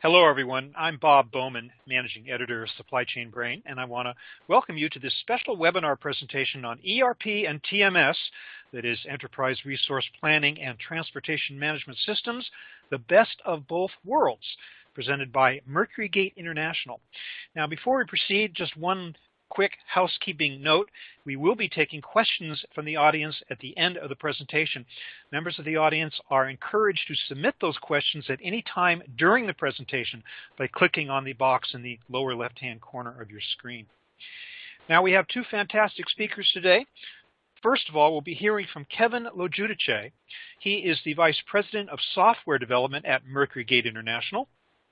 Hello, everyone. I'm Bob Bowman, Managing Editor of Supply Chain Brain, and I want to welcome you to this special webinar presentation on ERP and TMS, that is Enterprise Resource Planning and Transportation Management Systems, the best of both worlds, presented by MercuryGate International. Now, before we proceed, just one quick housekeeping note. We will be taking questions from the audience at the end of the presentation. Members of the audience are encouraged to submit those questions at any time during the presentation by clicking on the box in the lower left-hand corner of your screen. Now, we have two fantastic speakers today. First of all, we'll be hearing from Kevin Lojudice. He is the Vice President of Software Development at MercuryGate International.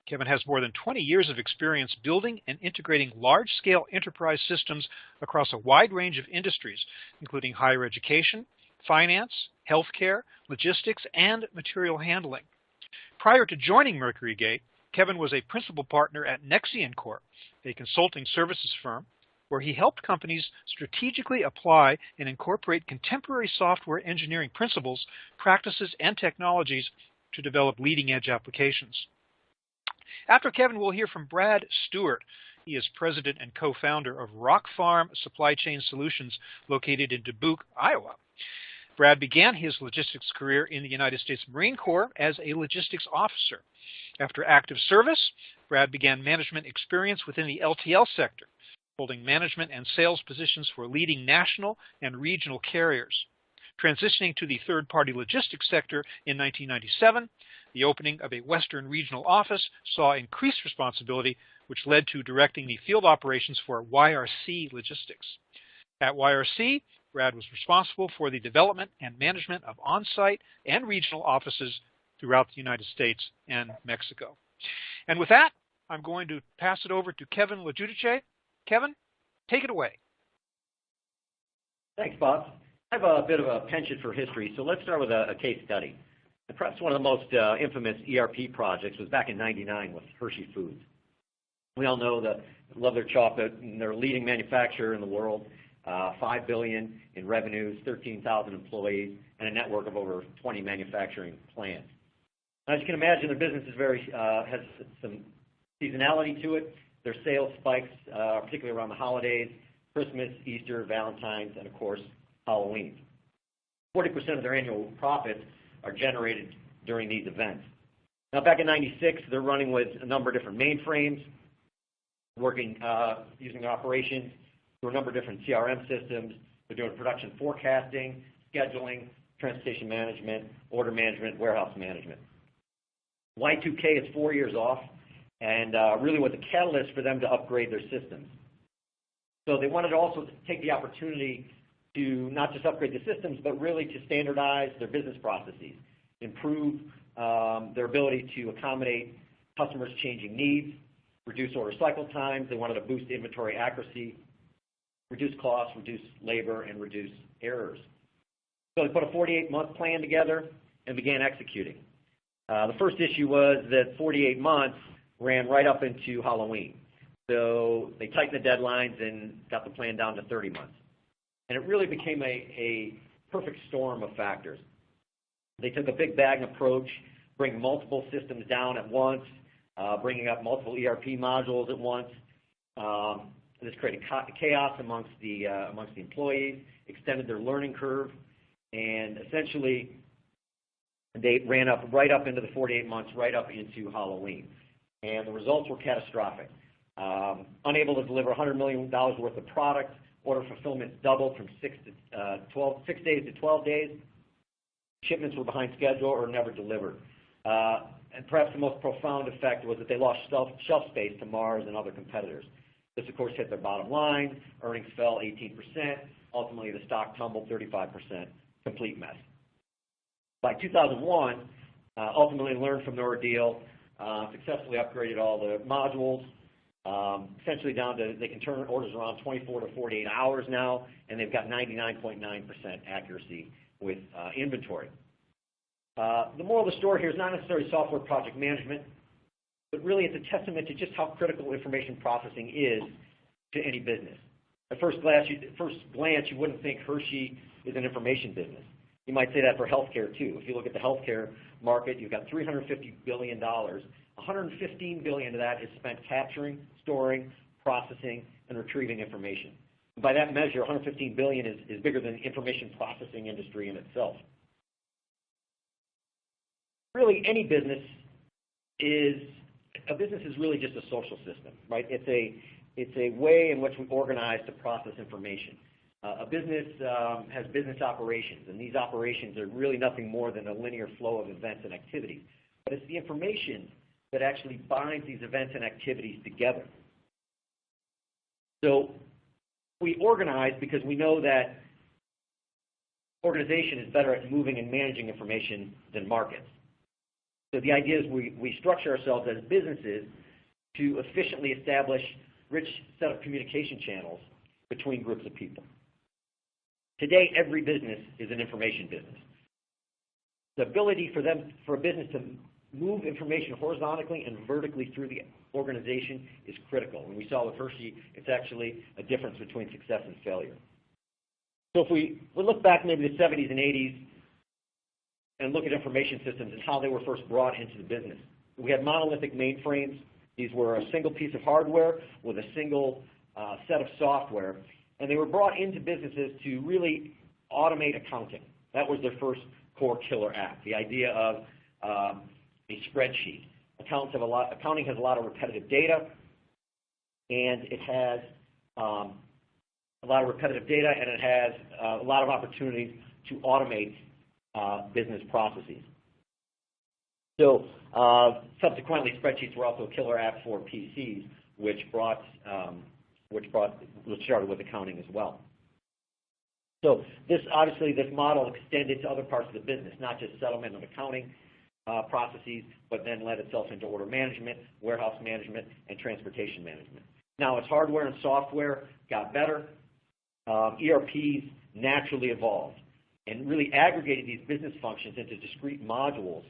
Kevin has more than 20 years of experience building and integrating large-scale enterprise systems across a wide range of industries, including higher education, finance, healthcare, logistics, and material handling. Prior to joining MercuryGate, Kevin was a principal partner at Nexian Corp, a consulting services firm, where he helped companies strategically apply and incorporate contemporary software engineering principles, practices, and technologies to develop leading-edge applications. After Kevin, we'll hear from Brad Stewart. He is president and co-founder of Rock Farm Supply Chain Solutions, located in Dubuque, Iowa. Brad began his logistics career in the United States Marine Corps as a logistics officer. After active service, Brad began management experience within the LTL sector, holding management and sales positions for leading national and regional carriers. Transitioning to the third-party logistics sector in 1997, the opening of a Western regional office saw increased responsibility, which led to directing the field operations for YRC Logistics. At YRC, Brad was responsible for the development and management of on-site and regional offices throughout the United States and Mexico. And with that, I'm going to pass it over to Kevin Lojudice. Kevin, take it away. Thanks, Bob. I have a bit of a penchant for history, so let's start with a case study. And perhaps one of the most infamous ERP projects was back in '99 with Hershey Foods. We all know that love their chocolate, and they're a leading manufacturer in the world, $5 billion in revenues, 13,000 employees, and a network of over 20 manufacturing plants. As you can imagine, their business is has some seasonality to it. Their sales spikes, particularly around the holidays, Christmas, Easter, Valentine's, and of course, Halloween. 40% of their annual profits are generated during these events. Now, back in '96, they're running with a number of different mainframes, working using operations through a number of different CRM systems. They're doing production forecasting, scheduling, transportation management, order management, warehouse management. Y2K is 4 years off, and really was a catalyst for them to upgrade their systems. So they wanted to also take the opportunity to not just upgrade the systems, but really to standardize their business processes, improve their ability to accommodate customers' changing needs, reduce order cycle times. They wanted to boost inventory accuracy, reduce costs, reduce labor, and reduce errors. So they put a 48-month plan together and began executing. The first issue was that 48 months ran right up into Halloween. So they tightened the deadlines and got the plan down to 30 months. And it really became a perfect storm of factors. They took a big bang approach, bringing multiple systems down at once, bringing up multiple ERP modules at once. This created chaos amongst the employees, extended their learning curve, and essentially they ran right up into the 48 months, right up into Halloween. And the results were catastrophic. Unable to deliver $100 million worth of product. Order fulfillment doubled from 6 days to 12 days. Shipments were behind schedule or never delivered. And perhaps the most profound effect was that they lost shelf space to Mars and other competitors. This, of course, hit their bottom line. Earnings fell 18%. Ultimately, the stock tumbled 35%. Complete mess. By 2001, ultimately learned from the ordeal, successfully upgraded all the modules, essentially down to they can turn orders around 24 to 48 hours now, and they've got 99.9% accuracy with inventory. The moral of the story here is not necessarily software project management, but really it's a testament to just how critical information processing is to any business. At first glance, you wouldn't think Hershey is an information business. You might say that for healthcare too. If you look at the healthcare market, you've got $350 billion. $115 billion of that is spent capturing, storing, processing, and retrieving information. By that measure, $115 billion is bigger than the information processing industry in itself. Really, any business is really just a social system, right? It's a way in which we organize to process information. A business has business operations, and these operations are really nothing more than a linear flow of events and activities. But it's the information that actually binds these events and activities together. So we organize because we know that organization is better at moving and managing information than markets. So the idea is we structure ourselves as businesses to efficiently establish rich set of communication channels between groups of people. Today, every business is an information business. The ability for a business to move information horizontally and vertically through the organization is critical. And we saw with Hershey, it's actually a difference between success and failure. So if we look back maybe the 70s and 80s and look at information systems and how they were first brought into the business, we had monolithic mainframes. These were a single piece of hardware with a single set of software, and they were brought into businesses to really automate accounting. That was their first core killer app, the idea of a spreadsheet. Accounting has a lot of repetitive data, and it has a lot of opportunities to automate business processes. So subsequently, spreadsheets were also a killer app for PCs, which started with accounting as well. So this model extended to other parts of the business, not just settlement and accounting processes, but then led itself into order management, warehouse management, and transportation management. Now, as hardware and software got better, ERPs naturally evolved and really aggregated these business functions into discrete modules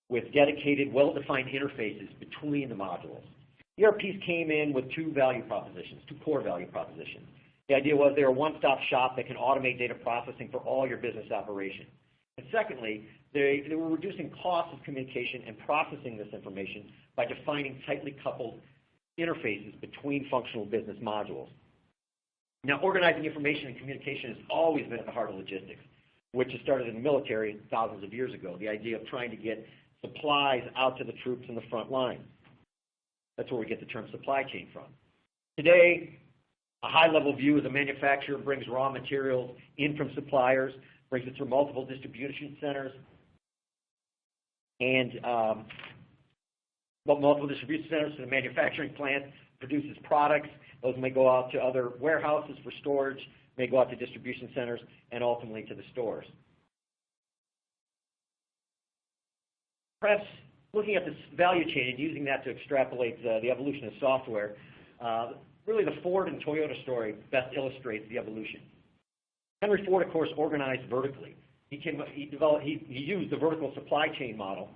with dedicated, well-defined interfaces between the modules. ERPs came in with two core value propositions. The idea was they're a one-stop shop that can automate data processing for all your business operations. And secondly, they were reducing costs of communication and processing this information by defining tightly coupled interfaces between functional business modules. Now, organizing information and communication has always been at the heart of logistics, which has started in the military thousands of years ago, the idea of trying to get supplies out to the troops in the front line. That's where we get the term supply chain from. Today, a high-level view is a manufacturer brings raw materials in from suppliers, brings it through multiple distribution centers, and multiple distribution centers to the manufacturing plant, produces products. Those may go out to other warehouses for storage, may go out to distribution centers, and ultimately to the stores. Perhaps looking at this value chain and using that to extrapolate the evolution of software, really the Ford and Toyota story best illustrates the evolution. Henry Ford, of course, organized vertically. He used the vertical supply chain model,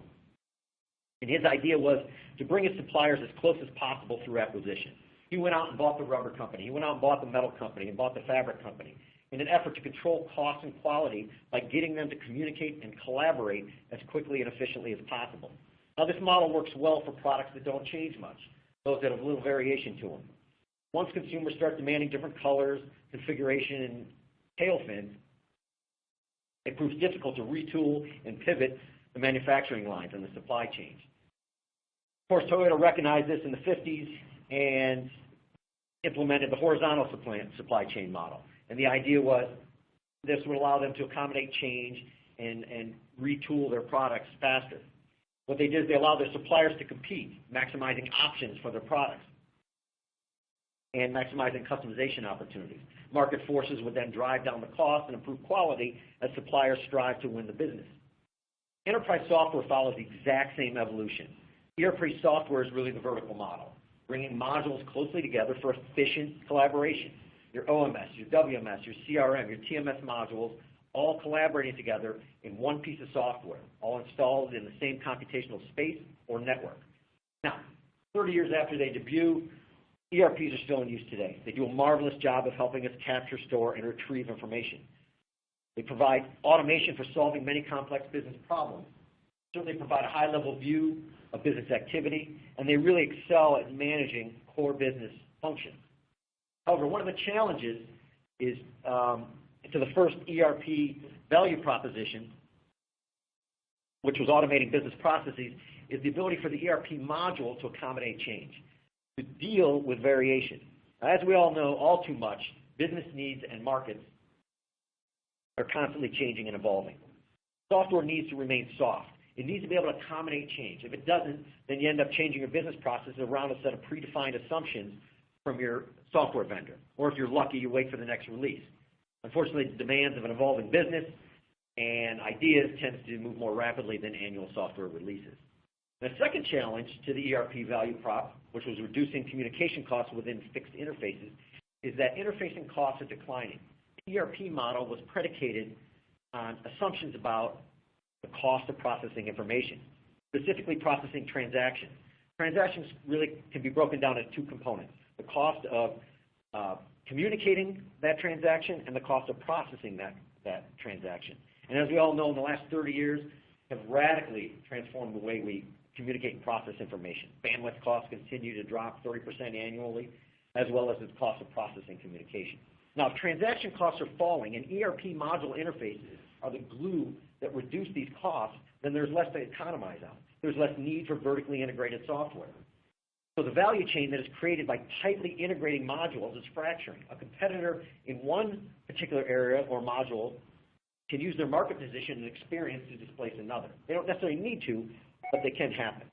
and his idea was to bring his suppliers as close as possible through acquisition. He went out and bought the rubber company. He went out and bought the metal company and bought the fabric company in an effort to control cost and quality by getting them to communicate and collaborate as quickly and efficiently as possible. Now, this model works well for products that don't change much, those that have little variation to them. Once consumers start demanding different colors, configuration, and tail fins, it proves difficult to retool and pivot the manufacturing lines and the supply chains. Of course, Toyota recognized this in the 50s and implemented the horizontal supply chain model. And the idea was this would allow them to accommodate change and retool their products faster. What they did is they allowed their suppliers to compete, maximizing options for their products and maximizing customization opportunities. Market forces would then drive down the cost and improve quality as suppliers strive to win the business. Enterprise software follows the exact same evolution. ERP software is really the vertical model, bringing modules closely together for efficient collaboration. Your OMS, your WMS, your CRM, your TMS modules, all collaborating together in one piece of software, all installed in the same computational space or network. Now, 30 years after they debut, ERPs are still in use today. They do a marvelous job of helping us capture, store, and retrieve information. They provide automation for solving many complex business problems. Certainly provide a high-level view of business activity, and they really excel at managing core business functions. However, one of the challenges is to the first ERP value proposition, which was automating business processes, is the ability for the ERP module to accommodate change, to deal with variation. As we all know all too much, business needs and markets are constantly changing and evolving. Software needs to remain soft. It needs to be able to accommodate change. If it doesn't, then you end up changing your business processes around a set of predefined assumptions from your software vendor. Or if you're lucky, you wait for the next release. Unfortunately, the demands of an evolving business and ideas tends to move more rapidly than annual software releases. The second challenge to the ERP value prop, which was reducing communication costs within fixed interfaces, is that interfacing costs are declining. The ERP model was predicated on assumptions about the cost of processing information, specifically processing transactions. Transactions really can be broken down into two components: the cost of communicating that transaction and the cost of processing that transaction. And as we all know, in the last 30 years have radically transformed the way we communicate and process information. Bandwidth costs continue to drop 30% annually, as well as the cost of processing communication. Now, if transaction costs are falling and ERP module interfaces are the glue that reduce these costs, then there's less to economize on. There's less need for vertically integrated software. So the value chain that is created by tightly integrating modules is fracturing. A competitor in one particular area or module can use their market position and experience to displace another. They don't necessarily need to, but they can happen.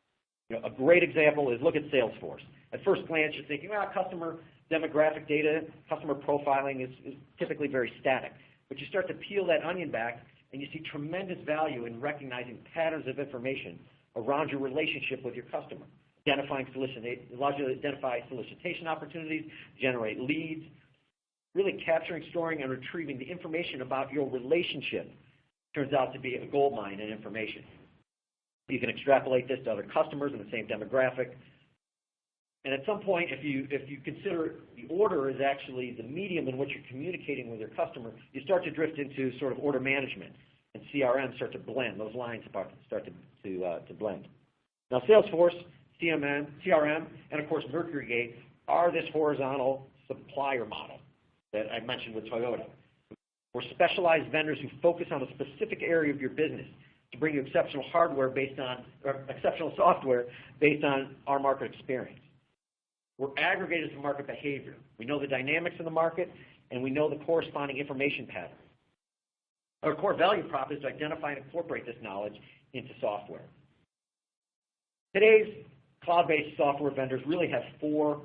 A great example is look at Salesforce. At first glance, you're thinking, customer demographic data, customer profiling is typically very static. But you start to peel that onion back, and you see tremendous value in recognizing patterns of information around your relationship with your customer. It allows you to identify solicitation opportunities, generate leads, really capturing, storing, and retrieving the information about your relationship turns out to be a gold mine in information. You can extrapolate this to other customers in the same demographic. And at some point, if you consider the order is actually the medium in which you're communicating with your customer, you start to drift into sort of order management, and CRM start to blend. Those lines start to blend. Now, Salesforce, CRM, and of course MercuryGate are this horizontal supplier model that I mentioned with Toyota. We're specialized vendors who focus on a specific area of your business to bring you exceptional exceptional software based on our market experience. We're aggregators of market behavior. We know the dynamics of the market, and we know the corresponding information patterns. Our core value prop is to identify and incorporate this knowledge into software. Today's cloud-based software vendors really have four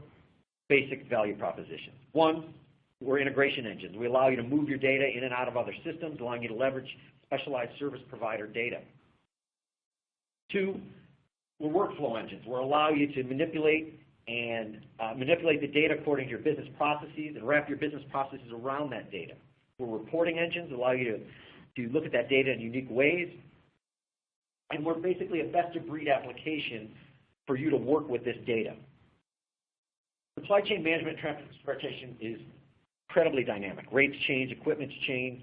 basic value propositions. One, we're integration engines. We allow you to move your data in and out of other systems, allowing you to leverage specialized service provider data. Two, we're workflow engines. We'll allow you to manipulate the data according to your business processes and wrap your business processes around that data. We're reporting engines, allow you to look at that data in unique ways. And we're basically a best-of-breed application for you to work with this data. Supply chain management and transportation is incredibly dynamic. Rates change, equipment change,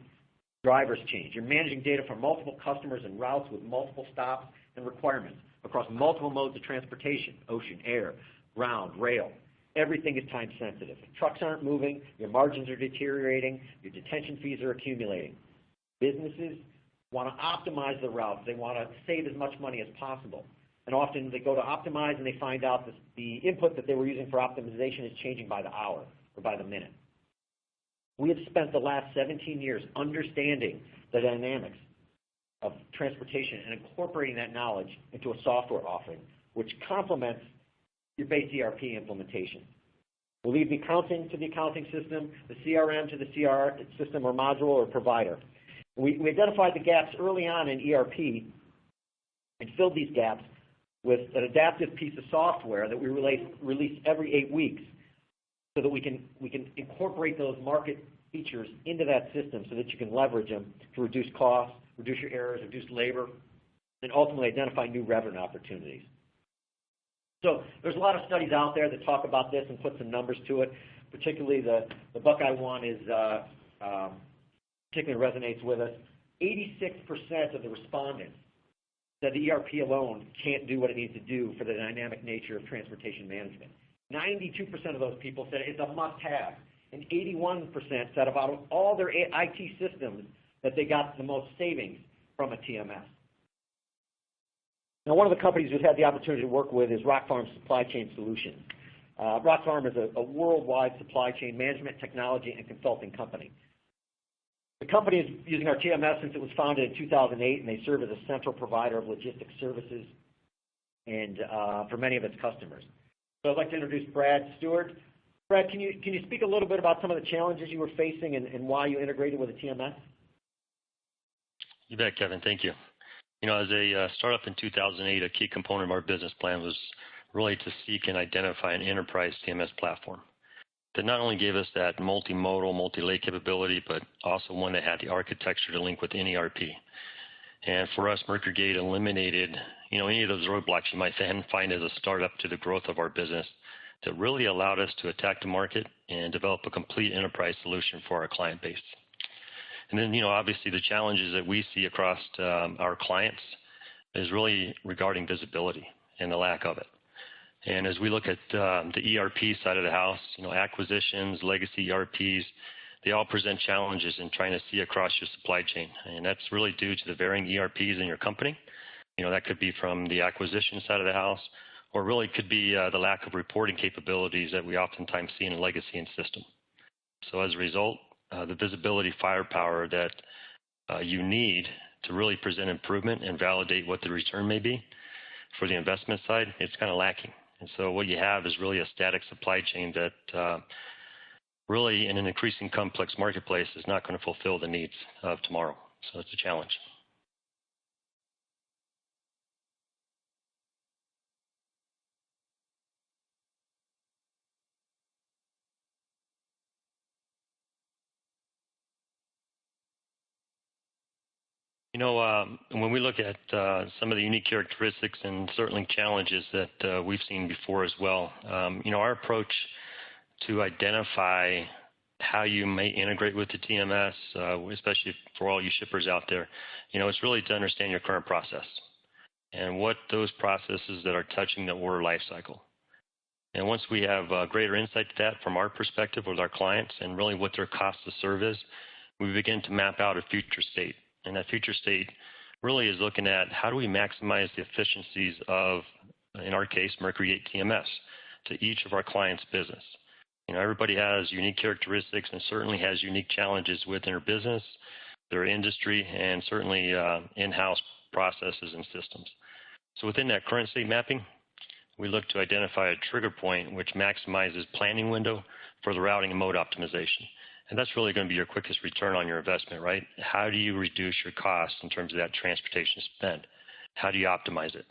drivers change. You're managing data from multiple customers and routes with multiple stops and requirements across multiple modes of transportation: ocean, air, ground, rail. Everything is time sensitive. Trucks aren't moving, your margins are deteriorating, your detention fees are accumulating. Businesses want to optimize the routes. They want to save as much money as possible. And often they go to optimize and they find out that the input that they were using for optimization is changing by the hour or by the minute. We have spent the last 17 years understanding the dynamics of transportation and incorporating that knowledge into a software offering, which complements your base ERP implementation. We'll leave the accounting to the accounting system, the CRM to the CR system or module or provider. We identified the gaps early on in ERP and filled these gaps with an adaptive piece of software that we release every 8 weeks so that we can incorporate those market features into that system so that you can leverage them to reduce costs, reduce your errors, reduce labor, and ultimately identify new revenue opportunities. So there's a lot of studies out there that talk about this and put some numbers to it. Particularly the Buckeye one is particularly resonates with us. 86% of the respondents said the ERP alone can't do what it needs to do for the dynamic nature of transportation management. 92% of those people said it's a must-have, and 81% said about all their IT systems that they got the most savings from a TMS. Now, one of the companies we've had the opportunity to work with is Rockfarm Supply Chain Solutions. Rockfarm is a worldwide supply chain management, technology, and consulting company. The company is using our TMS since it was founded in 2008, and they serve as a central provider of logistics services and for many of its customers. So I'd like to introduce Brad Stewart. Brad, can you speak a little bit about some of the challenges you were facing and why you integrated with a TMS? You bet, Kevin. Thank you. As a startup in 2008, a key component of our business plan was really to seek and identify an enterprise TMS platform that not only gave us that multimodal, multi-lay capability, but also one that had the architecture to link with any ERP. And for us, MercuryGate eliminated, any of those roadblocks you might then find as a startup to the growth of our business that really allowed us to attack the market and develop a complete enterprise solution for our client base. And then, obviously the challenges that we see across our clients is really regarding visibility and the lack of it. And as we look at the ERP side of the house, acquisitions, legacy ERPs, they all present challenges in trying to see across your supply chain. And that's really due to the varying ERPs in your company. That could be from the acquisition side of the house, or really could be the lack of reporting capabilities that we oftentimes see in a legacy and system. So as a result, the visibility firepower that you need to really present improvement and validate what the return may be for the investment side, it's kind of lacking. And so what you have is really a static supply chain that really, in an increasing complex marketplace, is not going to fulfill the needs of tomorrow. So it's a challenge. When we look at some of the unique characteristics and certainly challenges that we've seen before as well, our approach to identify how you may integrate with the TMS, especially for all you shippers out there, it's really to understand your current process and what those processes that are touching the order life cycle. And once we have greater insight to that from our perspective with our clients and really what their cost to serve is, we begin to map out a future state. And that future state really is looking at how do we maximize the efficiencies of, in our case, MercuryGate TMS to each of our clients' business. Everybody has unique characteristics and certainly has unique challenges within their business, their industry, and certainly in-house processes and systems. So within that current state mapping, we look to identify a trigger point which maximizes planning window for the routing and mode optimization. And that's really going to be your quickest return on your investment, right? How do you reduce your costs in terms of that transportation spend? How do you optimize it?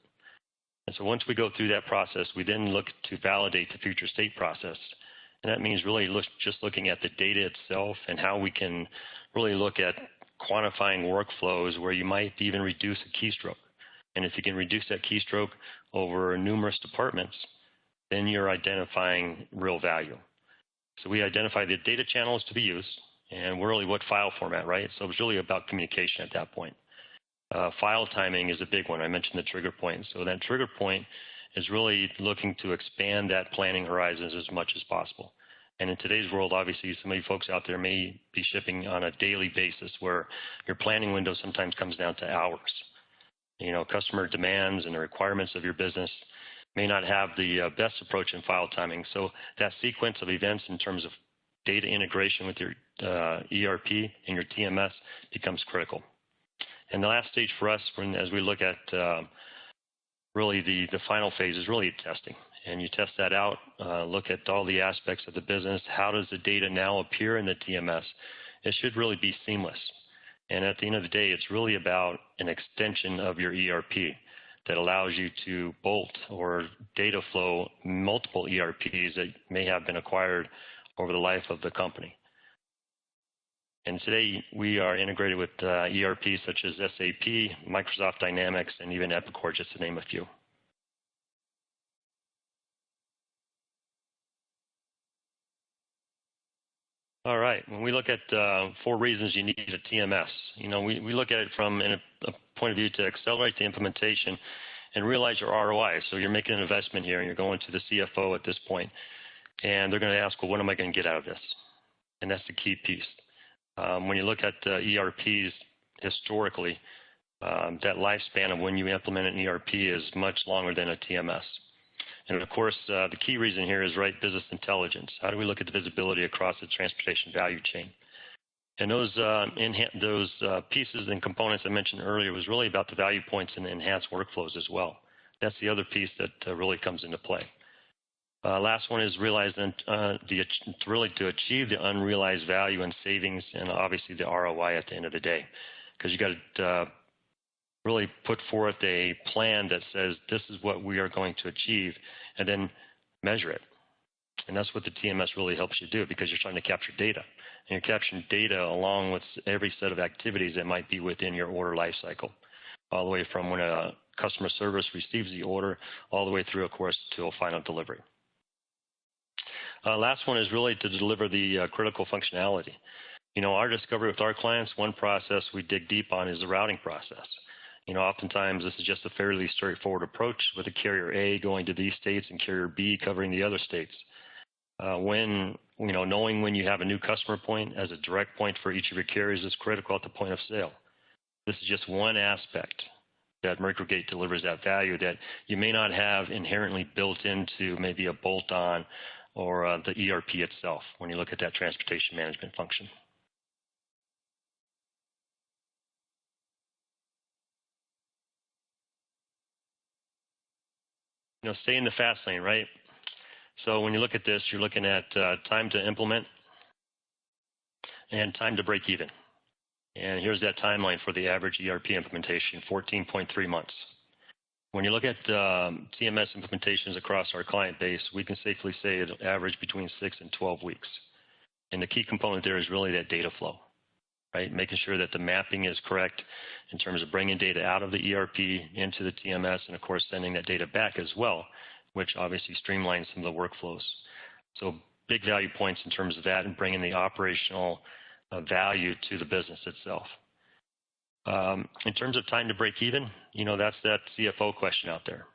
And so once we go through that process, we then look to validate the future state process. And that means really just looking at the data itself and how we can really look at quantifying workflows where you might even reduce a keystroke. And if you can reduce that keystroke over numerous departments, then you're identifying real value. So we identify the data channels to be used and really what file format, right? So it's really about communication at that point. File timing is a big one. I mentioned the trigger point. So that trigger point is really looking to expand that planning horizons as much as possible. And in today's world, obviously, some of you folks out there may be shipping on a daily basis where your planning window sometimes comes down to hours. Customer demands and the requirements of your business may not have the best approach in file timing. So that sequence of events in terms of data integration with your ERP and your TMS becomes critical. And the last stage for us, as we look at really the final phase, is really testing. And you test that out, look at all the aspects of the business. How does the data now appear in the TMS? It should really be seamless. And at the end of the day, it's really about an extension of your ERP that allows you to bolt or data flow multiple ERPs that may have been acquired over the life of the company. And today we are integrated with ERPs such as SAP, Microsoft Dynamics, and even Epicor, just to name a few. All right. When we look at 4 reasons you need a TMS, we look at it from a point of view to accelerate the implementation and realize your ROI. So you're making an investment here, and you're going to the CFO at this point, and they're going to ask, well, what am I going to get out of this? And that's the key piece. When you look at ERPs historically, that lifespan of when you implement an ERP is much longer than a TMS. And of course, the key reason here is business intelligence. How do we look at the visibility across the transportation value chain? And those pieces and components I mentioned earlier was really about the value points and the enhanced workflows as well. That's the other piece that really comes into play. Last one is to achieve the unrealized value and savings, and obviously the ROI at the end of the day, because you got to really put forth a plan that says this is what we are going to achieve, and then measure it. And that's what the TMS really helps you do, because you're trying to capture data. And you're capturing data along with every set of activities that might be within your order life cycle, all the way from when a customer service receives the order, all the way through, of course, to a final delivery. Last one is really to deliver the critical functionality. Our discovery with our clients, one process we dig deep on is the routing process. Oftentimes this is just a fairly straightforward approach with a carrier A going to these states and carrier B covering the other states. Knowing when you have a new customer point as a direct point for each of your carriers is critical at the point of sale. This is just one aspect that MercuryGate delivers that value that you may not have inherently built into maybe a bolt-on or the ERP itself when you look at that transportation management function. Stay in the fast lane, right? So when you look at this, you're looking at time to implement and time to break even. And here's that timeline for the average ERP implementation, 14.3 months. When you look at TMS implementations across our client base, we can safely say it'll average between 6 and 12 weeks. And the key component there is really that data flow, right? Making sure that the mapping is correct in terms of bringing data out of the ERP into the TMS, and of course sending that data back as well, which obviously streamlines some of the workflows. So big value points in terms of that and bringing the operational value to the business itself. In terms of time to break even, that's that CFO question out there.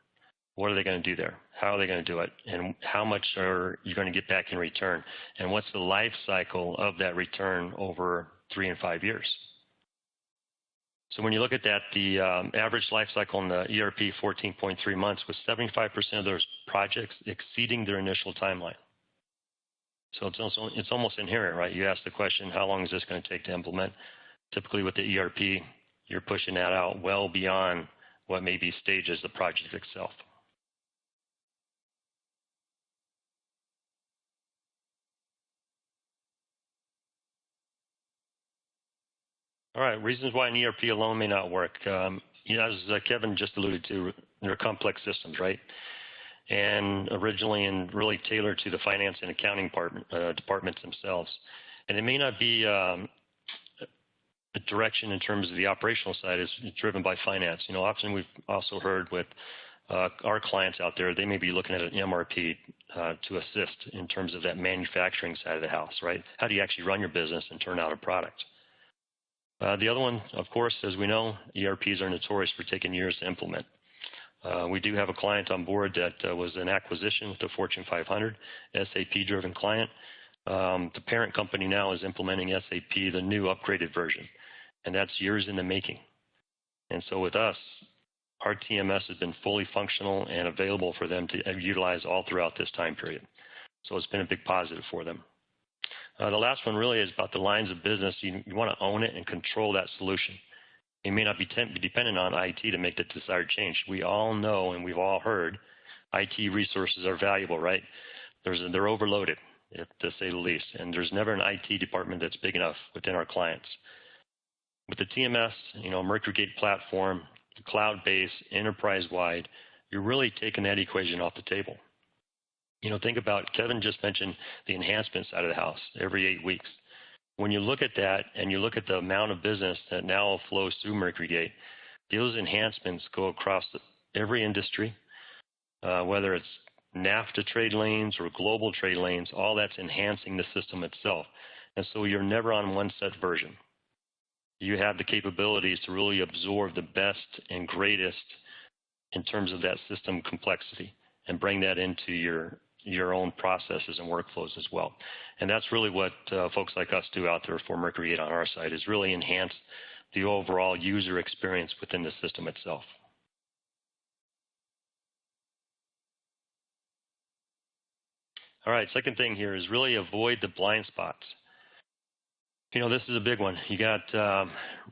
What are they going to do there? How are they going to do it? And how much are you going to get back in return? And what's the life cycle of that return over 3 and 5 years? So when you look at that, the average life cycle in the ERP, 14.3 months, with 75% of those projects exceeding their initial timeline. So it's almost inherent, right? You ask the question, how long is this going to take to implement? Typically with the ERP, you're pushing that out well beyond what maybe stages the project itself. All right, reasons why an ERP alone may not work. As Kevin just alluded to, they're complex systems, right? And originally and really tailored to the finance and accounting departments themselves. And it may not be a direction in terms of the operational side is driven by finance. Often we've also heard with our clients out there, they may be looking at an MRP to assist in terms of that manufacturing side of the house, right? How do you actually run your business and turn out a product? The other one, of course, as we know, ERPs are notorious for taking years to implement. We do have a client on board that was an acquisition with a Fortune 500, SAP-driven client. The parent company now is implementing SAP, the new upgraded version, and that's years in the making. And so with us, our TMS has been fully functional and available for them to utilize all throughout this time period. So it's been a big positive for them. The last one really is about the lines of business. You want to own it and control that solution. You may not be dependent on IT to make the desired change. We all know and we've all heard IT resources are valuable, right? They're overloaded, to say the least, and there's never an IT department that's big enough within our clients. With the TMS, MercuryGate platform, cloud-based, enterprise-wide, you're really taking that equation off the table. Think about, Kevin just mentioned the enhancement side of the house every 8 weeks. When you look at that and you look at the amount of business that now flows through MercuryGate, those enhancements go across every industry, whether it's NAFTA trade lanes or global trade lanes, all that's enhancing the system itself. And so you're never on one set version. You have the capabilities to really absorb the best and greatest in terms of that system complexity and bring that into your own processes and workflows as well. And that's really what folks like us do out there for MercuryGate on our side, is really enhance the overall user experience within the system itself. All right, second thing here is really avoid the blind spots. This is a big one. You got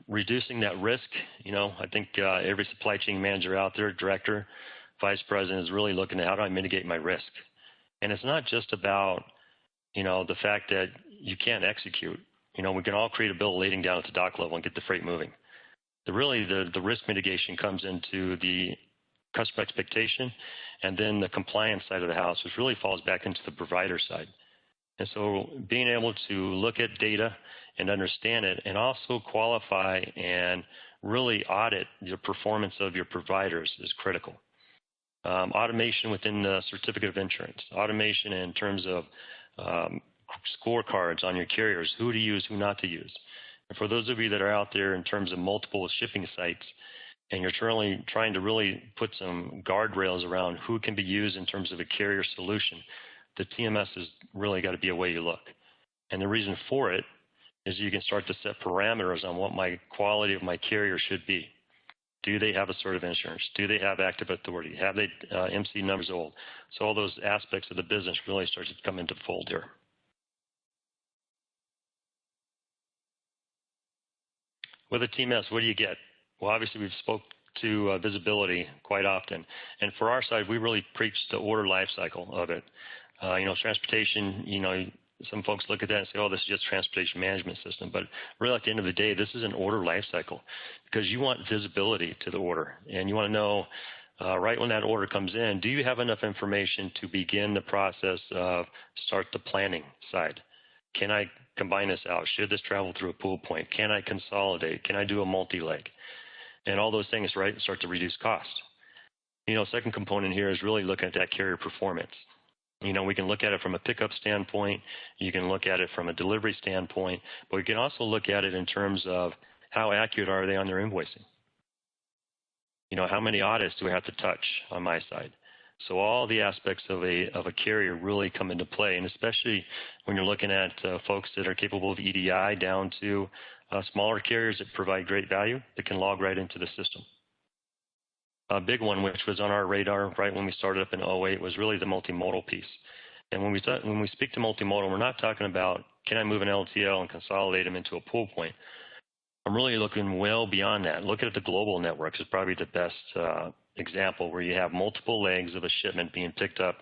reducing that risk. I think every supply chain manager out there, director, vice president, is really looking at how do I mitigate my risk. And it's not just about, the fact that you can't execute. We can all create a bill of lading down at the dock level and get the freight moving. The risk mitigation comes into the customer expectation and then the compliance side of the house, which really falls back into the provider side. And so being able to look at data and understand it and also qualify and really audit the performance of your providers is critical. Automation within the certificate of insurance, automation in terms of scorecards on your carriers, who to use, who not to use. And for those of you that are out there in terms of multiple shipping sites and you're trying to really put some guardrails around who can be used in terms of a carrier solution, the TMS has really got to be a way you look. And the reason for it is you can start to set parameters on what my quality of my carrier should be. Do they have a sort of insurance? Do they have active authority? Have they MC numbers old? So all those aspects of the business really start to come into fold here. With a TMS, what do you get? Well, obviously we've spoke to visibility quite often. And for our side, we really preach the order life cycle of it. Transportation, some folks look at that and say, oh, this is just transportation management system. But really at the end of the day, this is an order life cycle because you want visibility to the order. And you want to know right when that order comes in, do you have enough information to begin the process of start the planning side? Can I combine this out? Should this travel through a pool point? Can I consolidate? Can I do a multi-leg? And all those things, right, start to reduce cost. Second component here is really looking at that carrier performance. We can look at it from a pickup standpoint. You can look at it from a delivery standpoint. But we can also look at it in terms of how accurate are they on their invoicing. How many audits do we have to touch on my side? So all the aspects of a carrier really come into play, and especially when you're looking at folks that are capable of EDI down to smaller carriers that provide great value that can log right into the system. A big one, which was on our radar right when we started up in 2008, was really the multimodal piece. And when we speak to multimodal, we're not talking about can I move an LTL and consolidate them into a pool point. I'm really looking well beyond that. Looking at the global networks is probably the best example where you have multiple legs of a shipment being picked up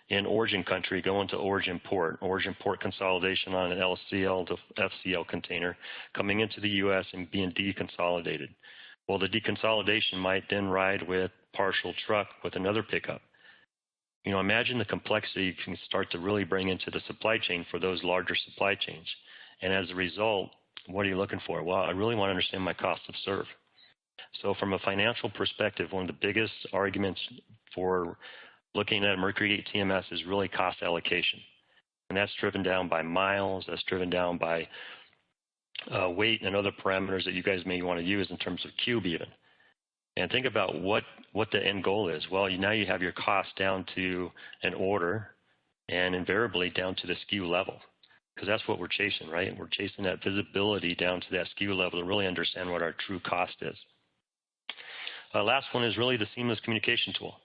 in origin country going to origin port consolidation on an LCL to FCL container coming into the U.S. and being deconsolidated. Well, the deconsolidation might then ride with partial truck with another pickup. Imagine the complexity you can start to really bring into the supply chain for those larger supply chains. And as a result, what are you looking for? Well, I really want to understand my cost of serve. So from a financial perspective, one of the biggest arguments for looking at a MercuryGate TMS is really cost allocation. And that's driven down by miles, that's driven down by weight and other parameters that you guys may want to use in terms of cube even. And think about what the end goal is. Well, now you have your cost down to an order and invariably down to the SKU level because that's what we're chasing, right? We're chasing that visibility down to that SKU level to really understand what our true cost is. Last one is really the seamless communication tool.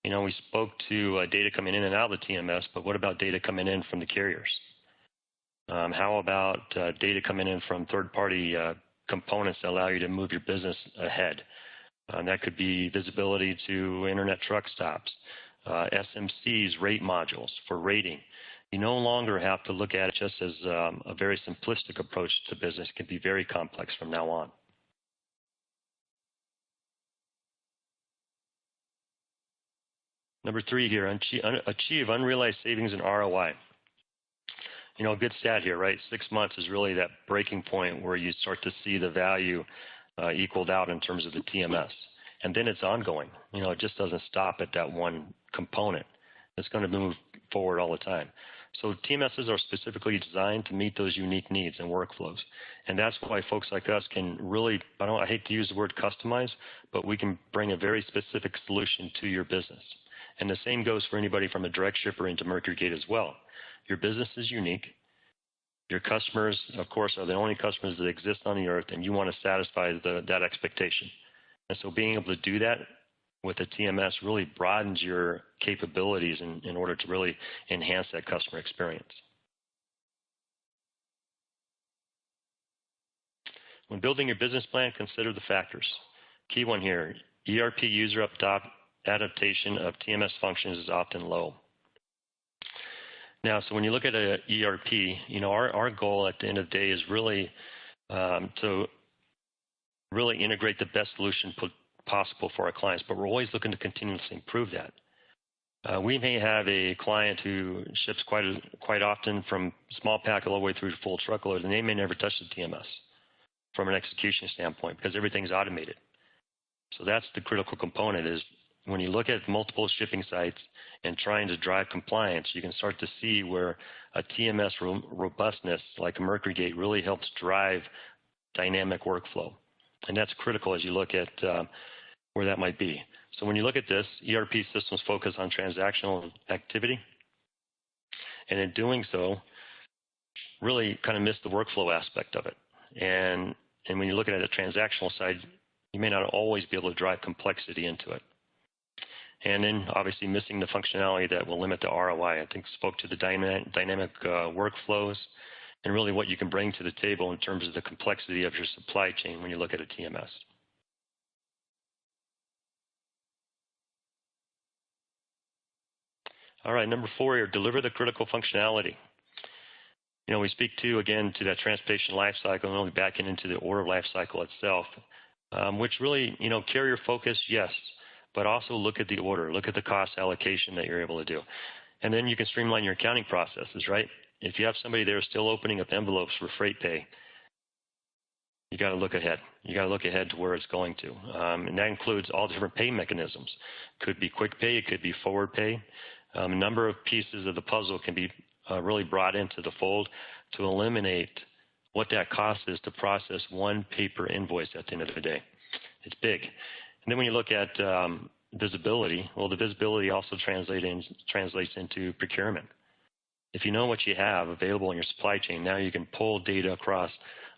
We spoke to data coming in and out of the TMS, but what about data coming in from the carriers? How about data coming in from third-party components that allow you to move your business ahead? That could be visibility to internet truck stops, SMCs, rate modules for rating. You no longer have to look at it just as a very simplistic approach to business. It can be very complex from now on. Number 3 here, achieve unrealized savings and ROI. A good stat here, right? 6 months is really that breaking point where you start to see the value equaled out in terms of the TMS. And then it's ongoing. It just doesn't stop at that one component. It's going to move forward all the time. So TMSs are specifically designed to meet those unique needs and workflows. And that's why folks like us can really, I hate to use the word customize, but we can bring a very specific solution to your business. And the same goes for anybody from a direct shipper into MercuryGate as well. Your business is unique. Your customers, of course, are the only customers that exist on the earth, and you want to satisfy that expectation. And so being able to do that with a TMS really broadens your capabilities in order to really enhance that customer experience. When building your business plan, consider the factors. Key one here, ERP user adaptation of TMS functions is often low. Now, so when you look at an ERP, our goal at the end of the day is really to really integrate the best solution possible for our clients, but we're always looking to continuously improve that. We may have a client who ships quite often from small pack all the way through to full truckload, and they may never touch the TMS from an execution standpoint because everything's automated. So that's the critical component is when you look at multiple shipping sites and trying to drive compliance, you can start to see where a TMS robustness like a MercuryGate really helps drive dynamic workflow. And that's critical as you look at where that might be. So when you look at this, ERP systems focus on transactional activity. And in doing so, really kind of miss the workflow aspect of it. And when you're looking at the transactional side, you may not always be able to drive complexity into it. And then obviously missing the functionality that will limit the ROI. I think spoke to the dynamic workflows and really what you can bring to the table in terms of the complexity of your supply chain when you look at a TMS. All right, number 4 here, deliver the critical functionality. We speak again to that transportation life cycle and really backing into the order life cycle itself, which really, carrier focus, yes, but also look at the order, look at the cost allocation that you're able to do. And then you can streamline your accounting processes, right? If you have somebody there still opening up envelopes for freight pay, you got to look ahead. You got to look ahead to where it's going to. And that includes all different pay mechanisms. Could be quick pay, it could be forward pay. A number of pieces of the puzzle can be really brought into the fold to eliminate what that cost is to process one paper invoice at the end of the day. It's big. And then when you look at visibility, well, the visibility also translates into procurement. If you know what you have available in your supply chain, now you can pull data across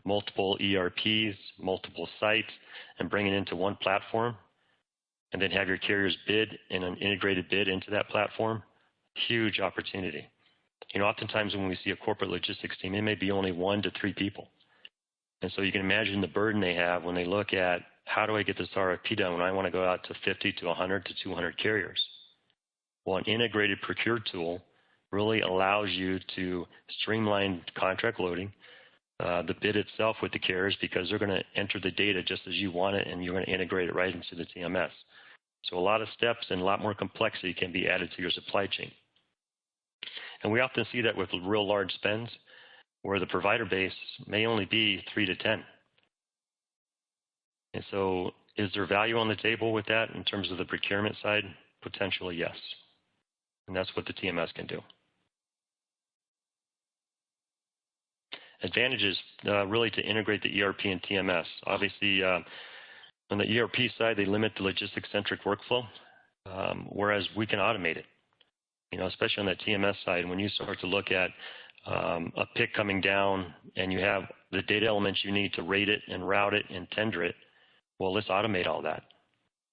multiple ERPs, multiple sites, and bring it into one platform, and then have your carriers bid in an integrated bid into that platform. Huge opportunity. Oftentimes when we see a corporate logistics team, it may be only 1 to 3 people. And so you can imagine the burden they have when they look at how do I get this RFP done when I want to go out to 50 to 100 to 200 carriers? Well, an integrated procure tool really allows you to streamline contract loading, the bid itself with the carriers because they're going to enter the data just as you want it and you're going to integrate it right into the TMS. So a lot of steps and a lot more complexity can be added to your supply chain. And we often see that with real large spends where the provider base may only be 3 to 10. And so is there value on the table with that in terms of the procurement side? Potentially, yes. And that's what the TMS can do. Advantages really to integrate the ERP and TMS. Obviously, on the ERP side, they limit the logistics-centric workflow, whereas we can automate it. Especially on that TMS side, when you start to look at a pick coming down and you have the data elements you need to rate it and route it and tender it, well, let's automate all that.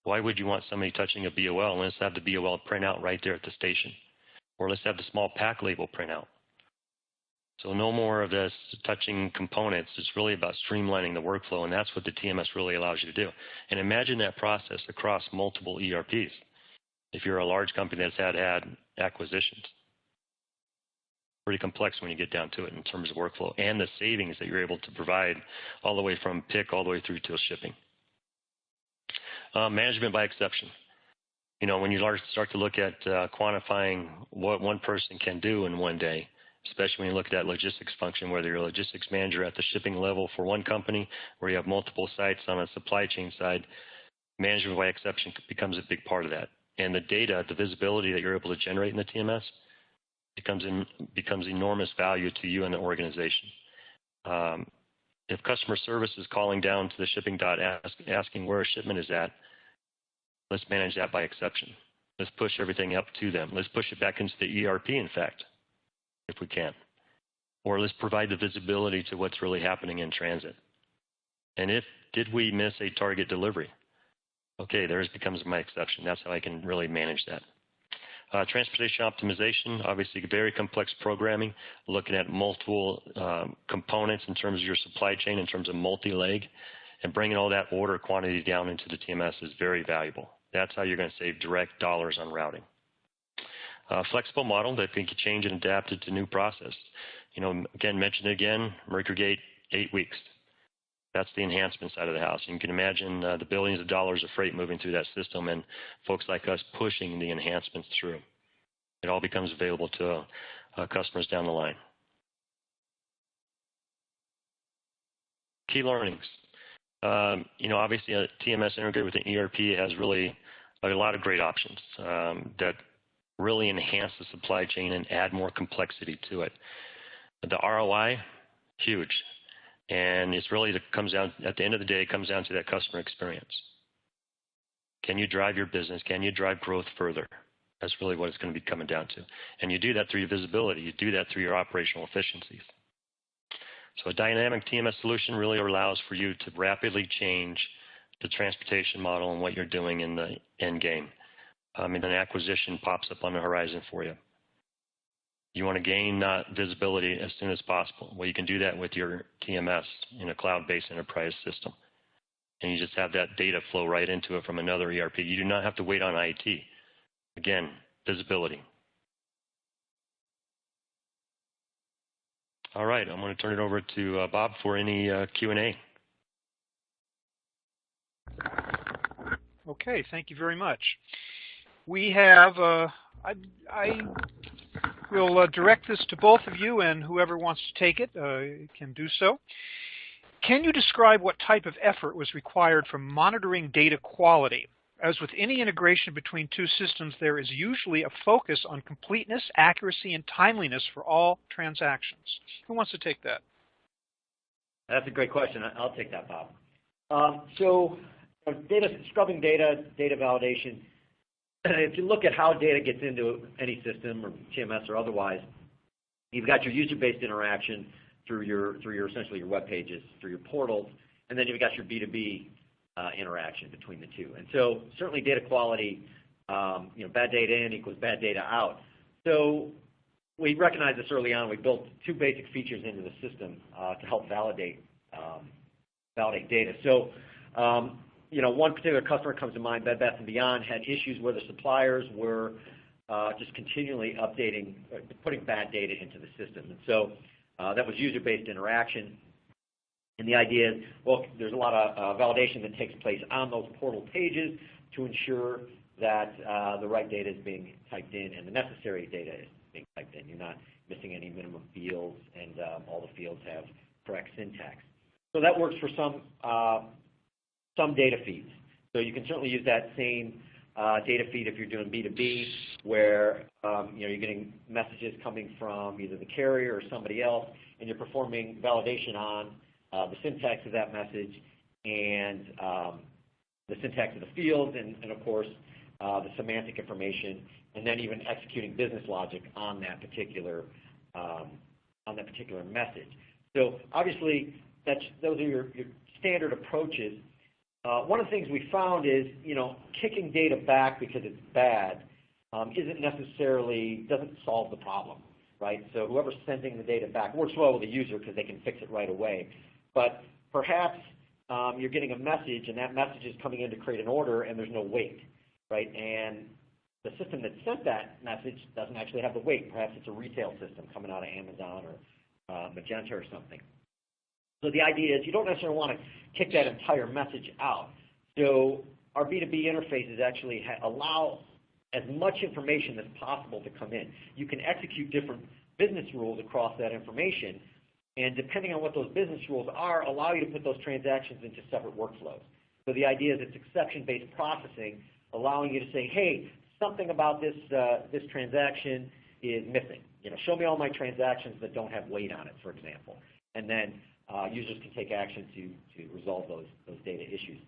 Why would you want somebody touching a BOL? Let's have the BOL print out right there at the station. Or let's have the small pack label print out. So no more of this touching components. It's really about streamlining the workflow, and that's what the TMS really allows you to do. And imagine that process across multiple ERPs if you're a large company that's had acquisitions. Pretty complex when you get down to it in terms of workflow and the savings that you're able to provide all the way from pick all the way through to shipping. Management by exception. When you start to look at quantifying what one person can do in one day, especially when you look at that logistics function, whether you're a logistics manager at the shipping level for one company or you have multiple sites on a supply chain side, management by exception becomes a big part of that. And the data, the visibility that you're able to generate in the TMS becomes enormous value to you and the organization. If customer service is calling down to the shipping dot asking where a shipment is at, let's manage that by exception. Let's push everything up to them. Let's push it back into the ERP, in fact, if we can. Or let's provide the visibility to what's really happening in transit. And did we miss a target delivery? Okay, theirs becomes my exception. That's how I can really manage that. Transportation optimization, obviously very complex programming, looking at multiple components in terms of your supply chain, in terms of multi-leg, and bringing all that order quantity down into the TMS is very valuable. That's how you're going to save direct dollars on routing. Flexible model that can change and adapt it to new process. Again, mentioned again, MercuryGate, 8 weeks. That's the enhancement side of the house. You can imagine the billions of dollars of freight moving through that system and folks like us pushing the enhancements through. It all becomes available to customers down the line. Key learnings. Obviously a TMS integrated with an ERP has really a lot of great options that really enhance the supply chain and add more complexity to it. The ROI, huge. And it's really comes down, at the end of the day, it comes down to that customer experience. Can you drive your business? Can you drive growth further? That's really what it's going to be coming down to. And you do that through your visibility. You do that through your operational efficiencies. So a dynamic TMS solution really allows for you to rapidly change the transportation model and what you're doing in the end game. And an acquisition pops up on the horizon for you. You want to gain visibility as soon as possible. Well, you can do that with your TMS in a cloud-based enterprise system. And you just have that data flow right into it from another ERP. You do not have to wait on IT. Again, visibility. All right, I'm going to turn it over to Bob for any Q&A. Okay, thank you very much. We have, I will direct this to both of you, and whoever wants to take it can do so. Can you describe what type of effort was required for monitoring data quality? As with any integration between two systems, there is usually a focus on completeness, accuracy, and timeliness for all transactions. Who wants to take that? That's a great question. I'll take that, Bob. Scrubbing data validation. If you look at how data gets into any system, or TMS or otherwise, you've got your user-based interaction through your essentially your web pages, through your portals, and then you've got your B2B interaction between the two. And so certainly data quality, bad data in equals bad data out. So we recognized this early on. We built two basic features into the system to help validate data. So one particular customer comes to mind, Bed Bath & Beyond, had issues where the suppliers were just continually putting bad data into the system. And so that was user-based interaction. And the idea is, well, there's a lot of validation that takes place on those portal pages to ensure that the right data is being typed in and the necessary data is being typed in. You're not missing any minimum fields, and all the fields have correct syntax. So that works for some data feeds. So you can certainly use that same data feed if you're doing B2B, where you're getting messages coming from either the carrier or somebody else, and you're performing validation on the syntax of that message and the syntax of the fields, and of course the semantic information, and then even executing business logic on that particular message. So obviously those are your standard approaches. One of the things we found is, kicking data back because it's bad doesn't solve the problem, right? So whoever's sending the data back works well with the user because they can fix it right away. But perhaps you're getting a message, and that message is coming in to create an order, and there's no weight, right? And the system that sent that message doesn't actually have the weight. Perhaps it's a retail system coming out of Amazon or Magenta or something. So the idea is you don't necessarily want to kick that entire message out. So our B2B interfaces actually allow as much information as possible to come in. You can execute different business rules across that information, and depending on what those business rules are, allow you to put those transactions into separate workflows. So the idea is it's exception-based processing, allowing you to say, hey, something about this transaction is missing. Show me all my transactions that don't have weight on it, for example. And then users can take action to resolve those data issues.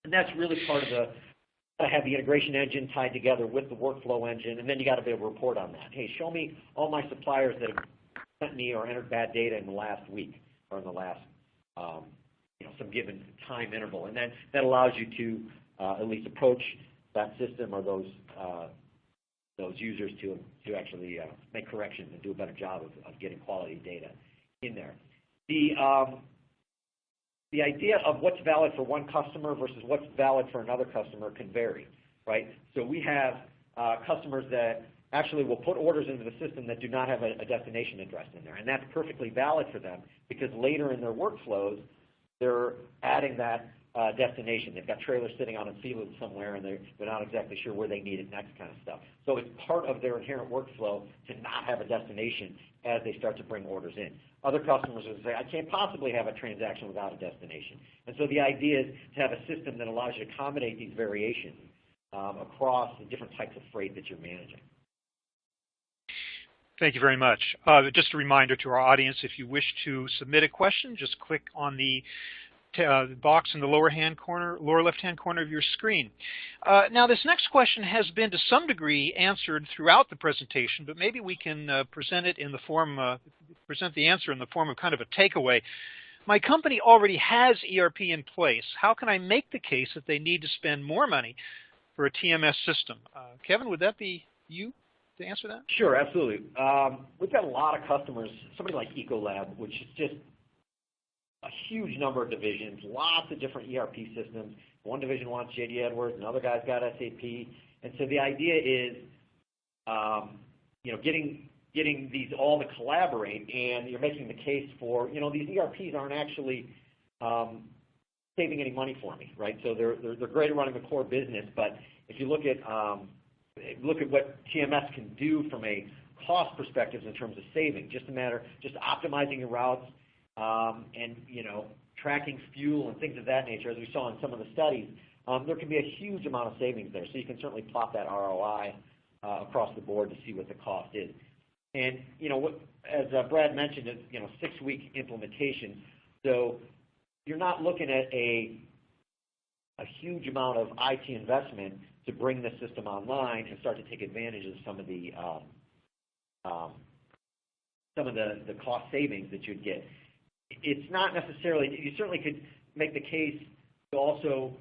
And that's really part of I have the integration engine tied together with the workflow engine, and then you got to be able to report on that. Hey, show me all my suppliers that have sent me or entered bad data in the last week or in the last some given time interval, and then that allows you to at least approach that system or those users to actually make corrections and do a better job of getting quality data in there. The idea of what's valid for one customer versus what's valid for another customer can vary, right? So we have customers that actually will put orders into the system that do not have a destination address in there, and that's perfectly valid for them because later in their workflows, they're adding that destination. They've got trailers sitting on a field somewhere, and they're not exactly sure where they need it next kind of stuff. So it's part of their inherent workflow to not have a destination as they start to bring orders in. Other customers will say, I can't possibly have a transaction without a destination. And so the idea is to have a system that allows you to accommodate these variations across the different types of freight that you're managing. Thank you very much. Just a reminder to our audience, if you wish to submit a question, just click on the box in the lower left-hand corner of your screen. Now, this next question has been to some degree answered throughout the presentation, but maybe we can present the answer in the form of kind of a takeaway. My company already has ERP in place. How can I make the case that they need to spend more money for a TMS system? Kevin, would that be you to answer that? Sure, absolutely. We've got a lot of customers, somebody like Ecolab, which is just a huge number of divisions, lots of different ERP systems. One division wants J.D. Edwards, another guy's got SAP. And so the idea is, getting these all to collaborate, and you're making the case for, these ERPs aren't actually saving any money for me, right? So they're great at running the core business, but if you look at what TMS can do from a cost perspective in terms of saving, just optimizing your routes, and tracking fuel and things of that nature, as we saw in some of the studies, there can be a huge amount of savings there. So you can certainly plot that ROI across the board to see what the cost is. And as Brad mentioned, it's 6-week implementation. So you're not looking at a huge amount of IT investment to bring the system online and start to take advantage of some of the cost savings that you'd get. It's not necessarily, you certainly could make the case to also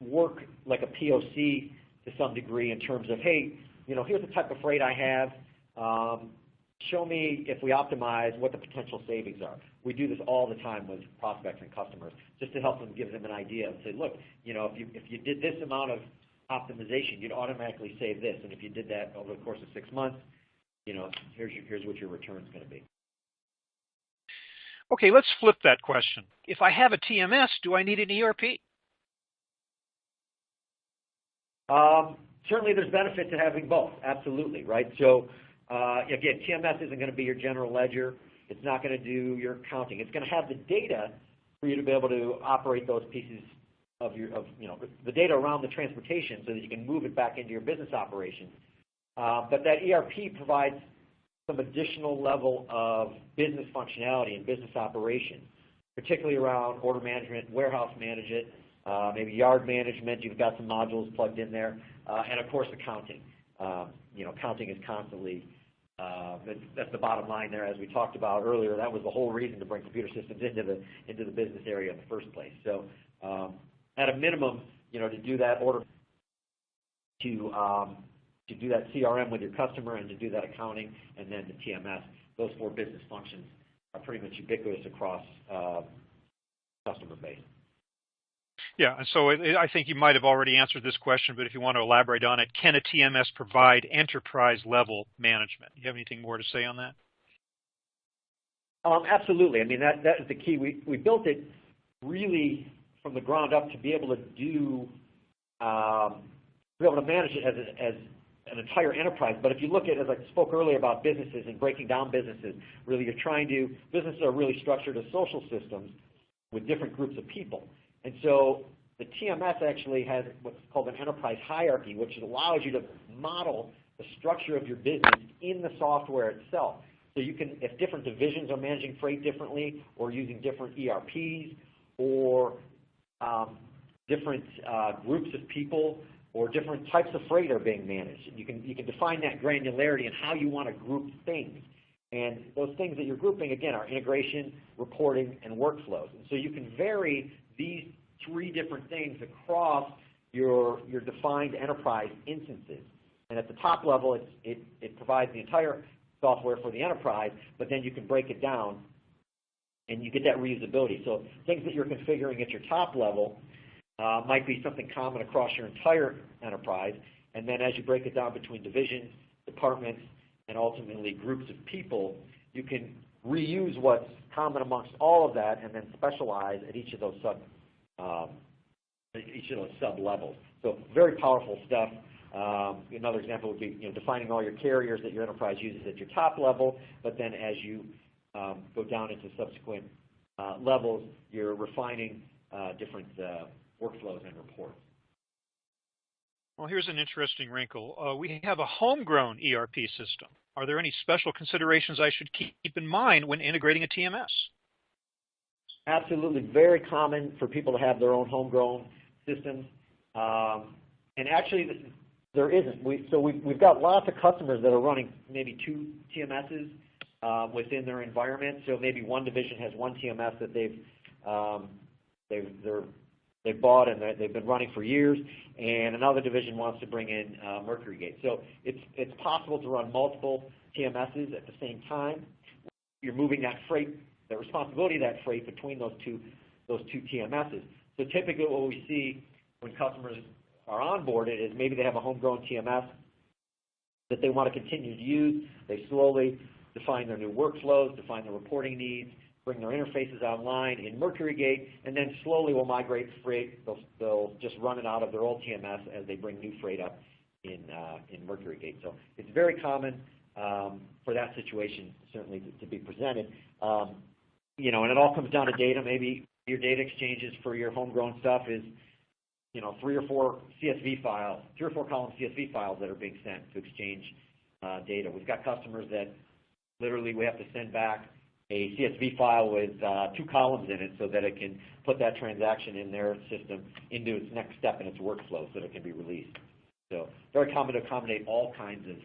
work like a POC to some degree in terms of, hey, here's the type of freight I have. Show me, if we optimize, what the potential savings are. We do this all the time with prospects and customers just to help them, give them an idea and say, look, if you did this amount of optimization, you'd automatically save this. And if you did that over the course of 6 months, here's what your return's going to be. Okay, let's flip that question. If I have a TMS, do I need an ERP? Certainly there's benefit to having both, absolutely, right? So, again, TMS isn't going to be your general ledger. It's not going to do your accounting. It's going to have the data for you to be able to operate those pieces of the data around the transportation so that you can move it back into your business operations. But that ERP provides some additional level of business functionality and business operations, particularly around order management, warehouse management, maybe yard management. You've got some modules plugged in there, and of course accounting. Accounting is constantly, that's the bottom line there. As we talked about earlier, that was the whole reason to bring computer systems into the business area in the first place. So at a minimum, to do that order, to do that CRM with your customer and to do that accounting and then the TMS, those 4 business functions are pretty much ubiquitous across customer base. Yeah, and so I think you might have already answered this question, but if you want to elaborate on it, can a TMS provide enterprise-level management? Do you have anything more to say on that? Absolutely. I mean, that is the key. We built it really from the ground up to be able to manage it as an entire enterprise. But if you look at, as I spoke earlier about businesses and breaking down businesses, really businesses are really structured as social systems with different groups of people. And so the TMS actually has what's called an enterprise hierarchy, which allows you to model the structure of your business in the software itself. So you can, if different divisions are managing freight differently or using different ERPs or different groups of people or different types of freight are being managed, you can define that granularity and how you want to group things. And those things that you're grouping, again, are integration, reporting, and workflows. And so you can vary these three different things across your defined enterprise instances. And at the top level, it provides the entire software for the enterprise, but then you can break it down and you get that reusability. So things that you're configuring at your top level might be something common across your entire enterprise, and then as you break it down between divisions, departments, and ultimately groups of people, you can reuse what's common amongst all of that and then specialize at each of those sub-levels. So very powerful stuff. Another example would be defining all your carriers that your enterprise uses at your top level, but then as you go down into subsequent levels, you're refining different workflows and reports. Well, here's an interesting wrinkle. We have a homegrown ERP system. Are there any special considerations I should keep in mind when integrating a TMS? Absolutely. Very common for people to have their own homegrown systems. And actually, there isn't. We've got lots of customers that are running maybe 2 TMSs within their environment. So maybe one division has one TMS that they've bought and they've been running for years, and another division wants to bring in MercuryGate. So it's possible to run multiple TMSs at the same time. You're moving that freight, the responsibility of that freight between those two TMSs. So typically what we see when customers are onboarded is maybe they have a homegrown TMS that they want to continue to use. They slowly define their new workflows, define their reporting needs, bring their interfaces online in MercuryGate, and then slowly will migrate freight. They'll just run it out of their old TMS as they bring new freight up in MercuryGate. So it's very common for that situation certainly to be presented. And it all comes down to data. Maybe your data exchanges for your homegrown stuff is 3 or 4 CSV files, 3 or 4 column CSV files that are being sent to exchange data. We've got customers that literally we have to send back a CSV file with 2 columns in it so that it can put that transaction in their system into its next step in its workflow so that it can be released. So very common to accommodate all kinds of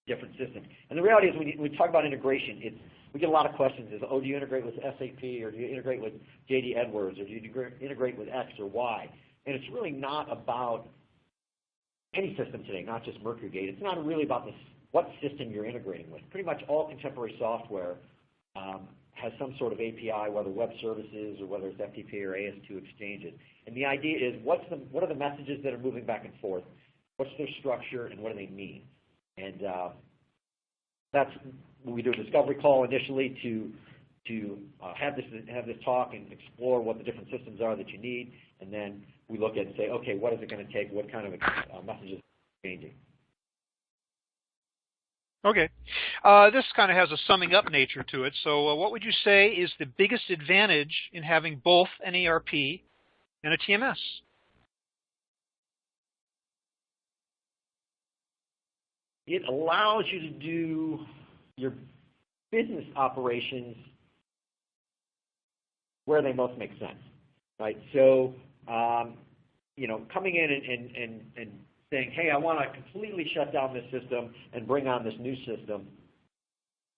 different systems. And the reality is when we talk about integration, we get a lot of questions. Do you integrate with SAP, or do you integrate with JD Edwards, or do you integrate with X or Y? And it's really not about any system today, not just MercuryGate. It's not really about what system you're integrating with. Pretty much all contemporary software has some sort of API, whether web services or whether it's FTP or AS2 exchanges. And the idea is what are the messages that are moving back and forth? What's their structure and what do they mean? And that's we do a discovery call initially to have this talk and explore what the different systems are that you need, and then we look at and say, okay, what is it going to take? What kind of messages are changing? Okay. This kind of has a summing up nature to it. So what would you say is the biggest advantage in having both an ERP and a TMS? It allows you to do your business operations where they most make sense, right? So, coming in and saying, hey, I want to completely shut down this system and bring on this new system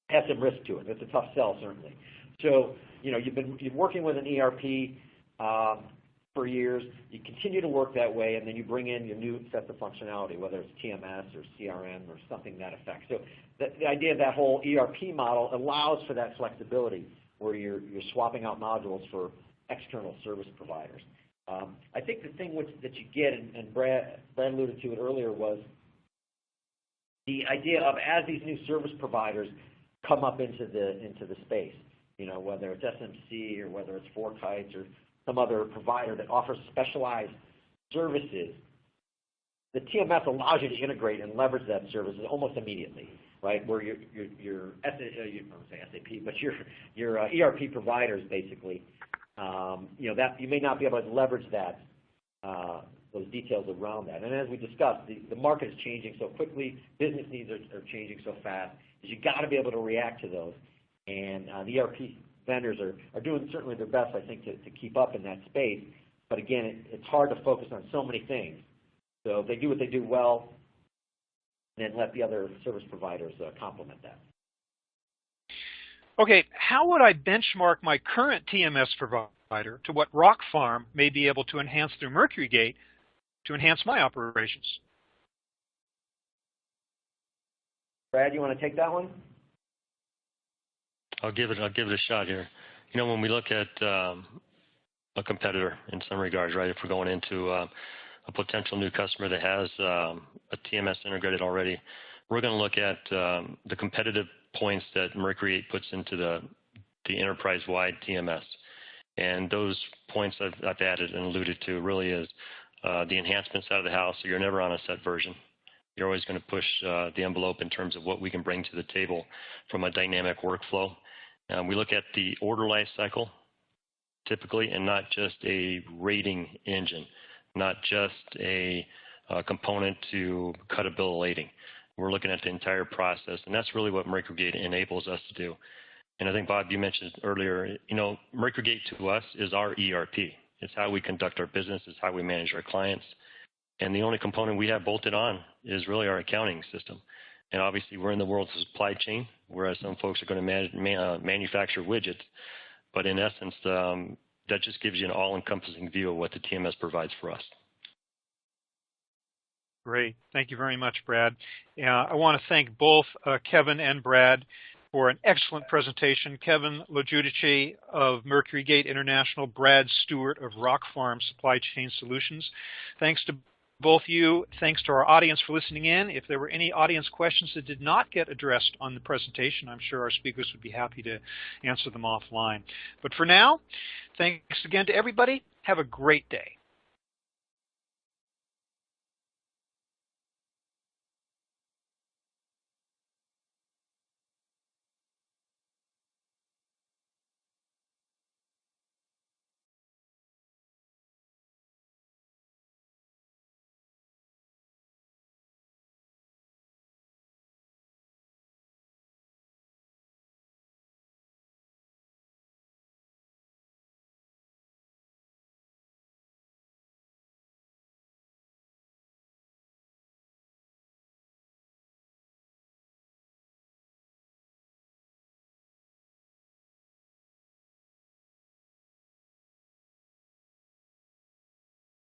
has some risk to it. It's a tough sell, certainly. So, you've been working with an ERP for years. You continue to work that way, and then you bring in your new sets of functionality, whether it's TMS or CRM or something to that effect. So the idea of that whole ERP model allows for that flexibility where you're swapping out modules for external service providers. I think the thing that you get, and Brad alluded to it earlier, was the idea of as these new service providers come up into the space, whether it's SMC or whether it's Forkites or some other provider that offers specialized services, the TMS allows you to integrate and leverage that service almost immediately, right? Where your I won't say SAP, but your ERP providers basically, that you may not be able to leverage those details around that. And as we discussed, the market is changing so quickly, business needs are changing so fast, is you got to be able to react to those. And the ERP vendors are doing certainly their best, I think, to keep up in that space. But again, it's hard to focus on so many things. So they do what they do well, and then let the other service providers complement that. Okay, how would I benchmark my current TMS provider to what Rockfarm may be able to enhance through MercuryGate to enhance my operations? Brad, you want to take that one? I'll give it a shot here. You know, when we look at a competitor in some regards, right? If we're going into a potential new customer that has a TMS integrated already, we're going to look at the competitive points that MercuryGate puts into the enterprise-wide TMS. And those points I've added and alluded to really is the enhancement side of the house, so you're never on a set version. You're always going to push the envelope in terms of what we can bring to the table from a dynamic workflow. We look at the order life cycle typically, and not just a rating engine, not just a component to cut a bill of lading. We're looking at the entire process, and that's really what MercuryGate enables us to do. And I think, Bob, you mentioned earlier, you know, MercuryGate to us is our ERP. It's how we conduct our business. It's how we manage our clients. And the only component we have bolted on is really our accounting system. And obviously, we're in the world of supply chain, whereas some folks are going to manufacture widgets. But in essence, that just gives you an all-encompassing view of what the TMS provides for us. Great. Thank you very much, Brad. I want to thank both Kevin and Brad for an excellent presentation. Kevin Lojudice of MercuryGate International, Brad Stewart of Rockfarm Supply Chain Solutions. Thanks to both you. Thanks to our audience for listening in. If there were any audience questions that did not get addressed on the presentation, I'm sure our speakers would be happy to answer them offline. But for now, thanks again to everybody. Have a great day.